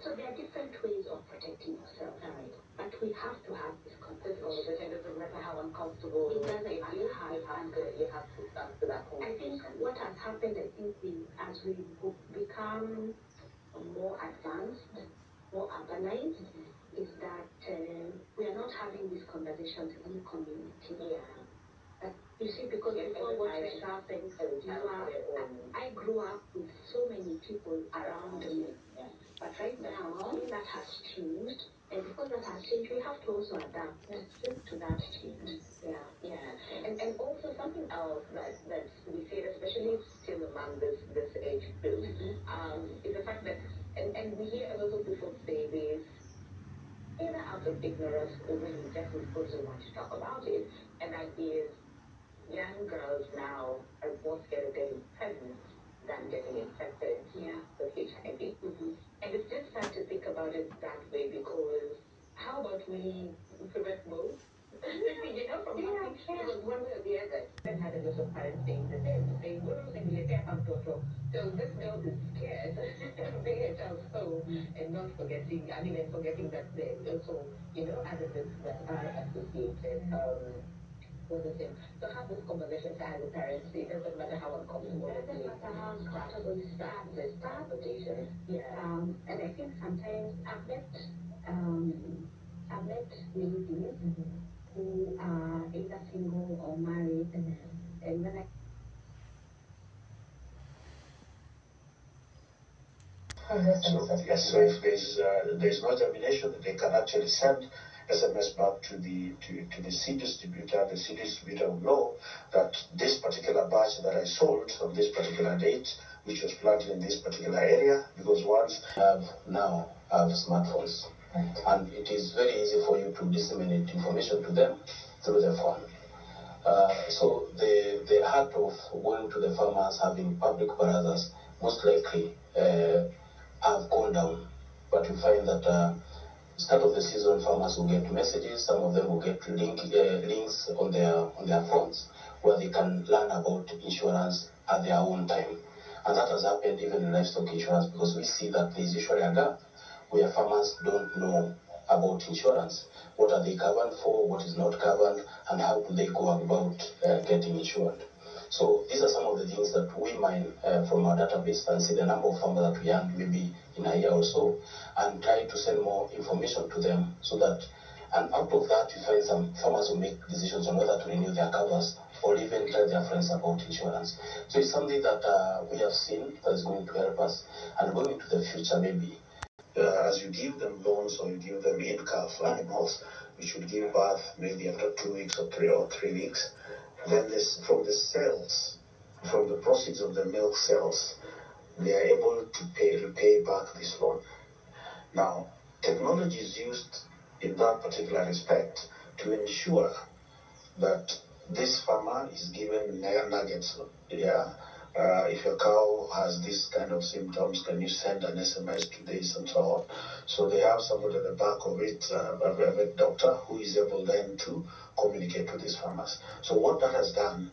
So there are different ways of protecting yourself, right? But we have to have this concept. It doesn't matter how uncomfortable it doesn't matter how you have to stand to that point. I think what has happened, as we become more advanced, more urbanized, is that we are not having these conversations in community. Yeah. You see, because before what was happening, I grew up with so many people around me. Yeah. But right now, that has changed. And because that has changed, we have to also adapt to that change. Yeah. And also something else that we see, especially still among this age group, is the fact that, and we hear a lot of people say this, either out of ignorance or really just because they want to talk about it, and that is young girls now are more scared of getting pregnant than getting infected with HIV. And it's just sad to think about it that way, because how about we prevent both? From happening, because one way or the other, then had a lot of parents saying the same, saying, "What else can you get out of?" So this girl is scared to bring a child home and not forgetting, and forgetting that they also, other risks that are associated with the same. So have this conversation as a parent. It doesn't matter how uncomfortable it is. It doesn't matter how uncomfortable it is. This transportation. And I think sometimes I've met ladies who are either single or married, and when so if there's no termination, they can actually send SMS back to the seed distributor. The seed distributor will know that this particular batch that I sold on this particular date, which was planted in this particular area, because once now have smartphones, and it is very easy for you to disseminate information to them through the phone. So the art of going to the farmers, having public barazas, most likely have gone down. But you find that start of the season, farmers will get messages. Some of them will get links on their phones where they can learn about insurance at their own time. And that has happened even in livestock insurance, because we see that there is usually a gap where farmers don't know about insurance. What are they covered for? What is not covered? And how do they go about getting insured? So these are some of the things that we mine from our database and see the number of farmers that we earn maybe in a year or so, and try to send more information to them so that, and out of that you find some farmers who make decisions on whether to renew their covers or even tell their friends about insurance. So it's something that we have seen that is going to help us, and going into the future maybe. As you give them loans or you give them in-calf animals, which should give birth maybe after 2 weeks or 3 weeks, then from the sales, from the proceeds of the milk sales, they are able to repay back this loan. Now, technology is used in that particular respect to ensure that this farmer is given nuggets. If your cow has this kind of symptoms, can you send an SMS to this and so on? So they have somebody at the back of it, a doctor, who is able then to communicate to these farmers. So what that has done,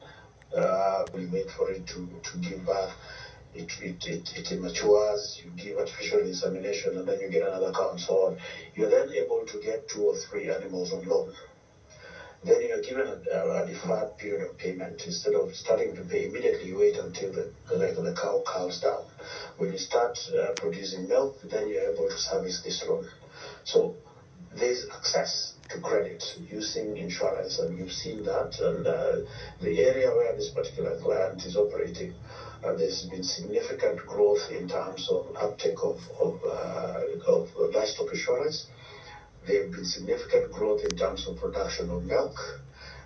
we wait for it to give birth. It matures, you give artificial insemination, and then you get another cow and so on. You're then able to get 2 or 3 animals on loan. Then you're given a deferred period of payment. Instead of starting to pay immediately, you wait until the cow calms down. When you start producing milk, then you're able to service this loan. So there's access to credit using insurance, and you've seen that. And the area where this particular client is operating, there's been significant growth in terms of uptake of livestock insurance. There have been significant growth in terms of production of milk,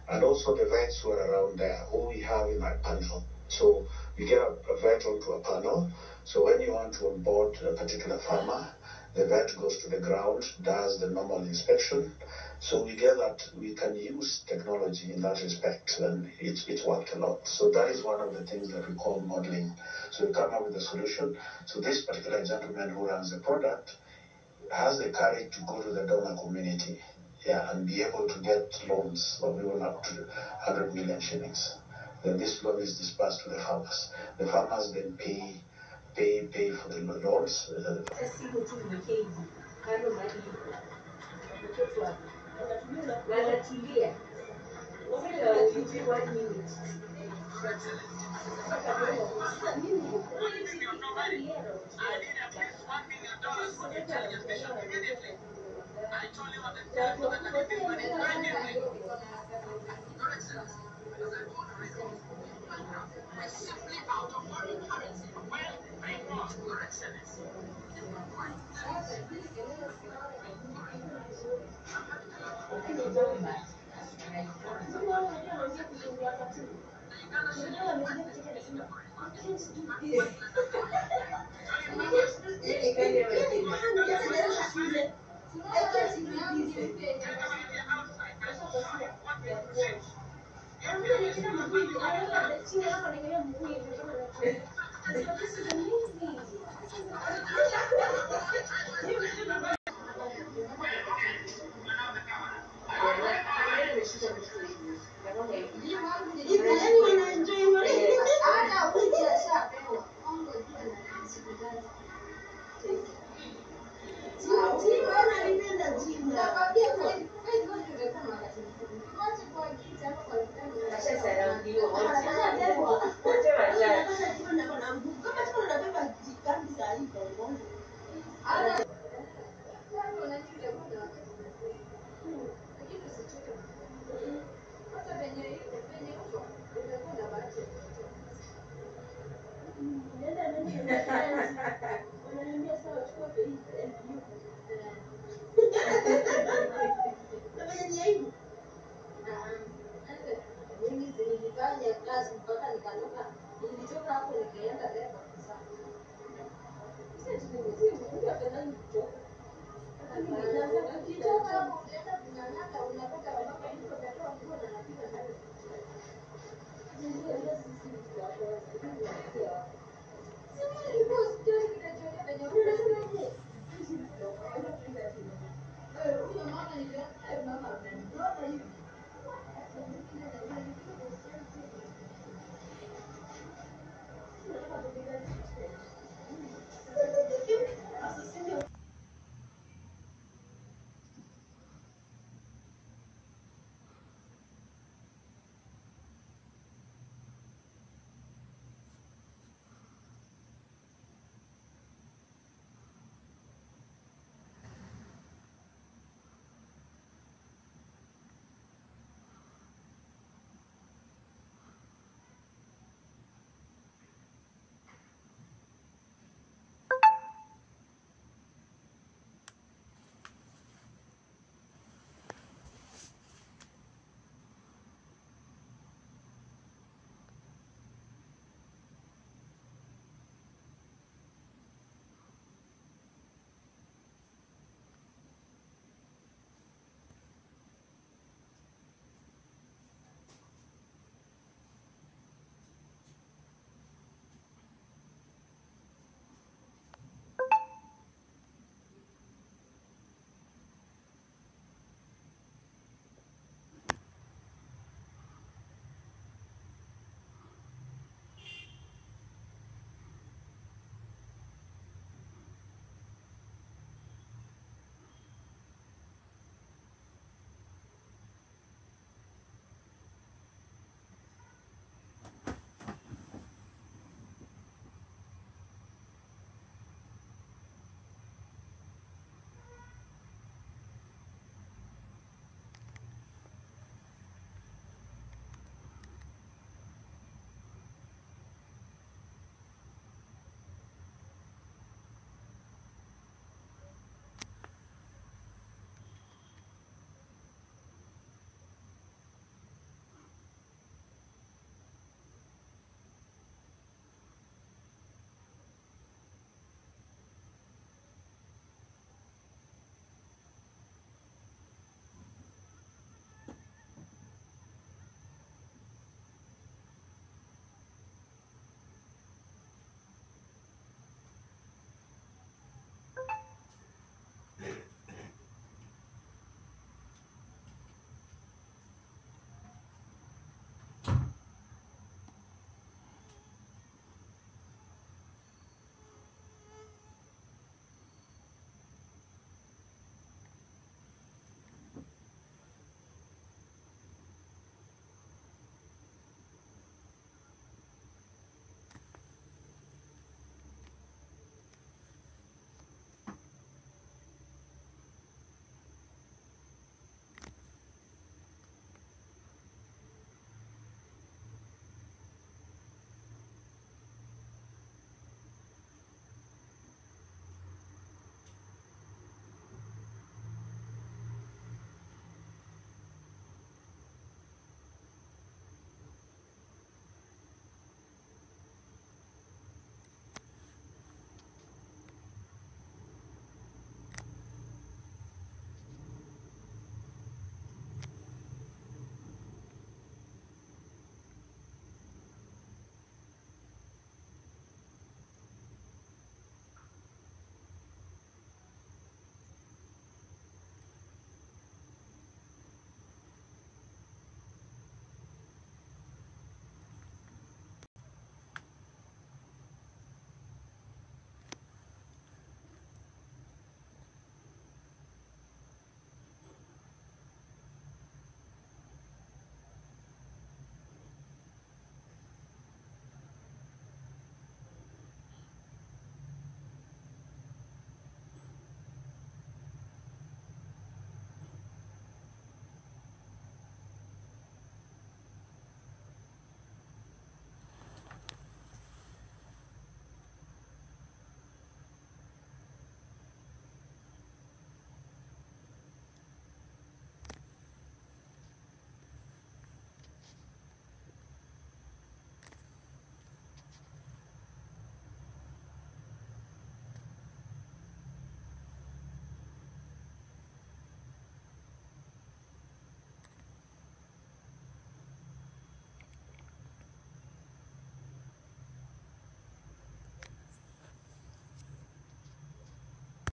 and also the vets who are around there, who we have in our panel. So we get a vet onto a panel. So when you want to onboard a particular farmer, the vet goes to the ground, does the normal inspection. So we get that we can use technology in that respect, and it's worked a lot. So that is one of the things that we call modeling. So we come up with a solution. So this particular gentleman who runs the product has the courage to go to the donor community, and be able to get loans of even up to 100 million shillings. Then this loan is disbursed to the farmers. The farmers then pay pay for the loans. Nilitoka hapo nikaenda leo kuzaa. Sasa